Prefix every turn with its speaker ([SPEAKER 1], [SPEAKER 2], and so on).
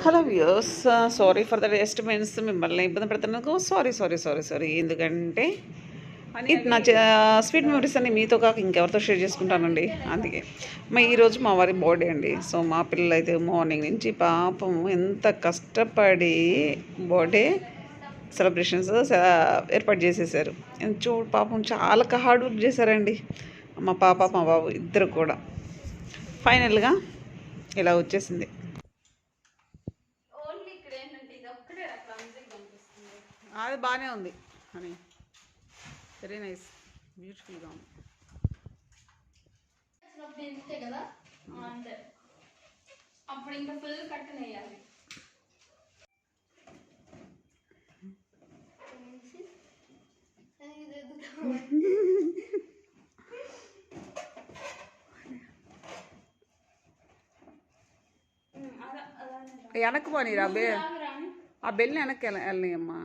[SPEAKER 1] Hello views, sorry for the disturbance. మిమ్మల్ని ఇబ్బంది పెడుతున్నందుకు sorry. ఎందుకంటే ఇది నా స్వీట్ మెమరీస్ అన్ని మీతో కాక ఇంకెవరితో షేర్ చేసుకుంటానండి. అందుకే ఈరోజు మా వారి బర్త్డే అండి. సో మా పిల్లలు అయితే మార్నింగ్ నుంచి పాపం ఎంత కష్టపడి బర్త్డే సెలబ్రేషన్స్ ఏర్పాటు చేసేసారు. పాపం చాలా హార్డ్ వర్క్ చేశారండి. మా పాప మా బాబు ఇద్దరు కూడా. ఫైనల్గా ఇలా వచ్చేసింది. అది బాగానే ఉంది అని, వెరీ నైస్, బ్యూటిఫుల్గా ఉంది.
[SPEAKER 2] కదా అంతే, అప్పుడు ఇంకా ఫుల్ కట్టన్ వేయాలి.
[SPEAKER 1] వెనక్కి పోనీరా ఆ బెల్లి వెనక్కి వెళ్ళనియమ్మా.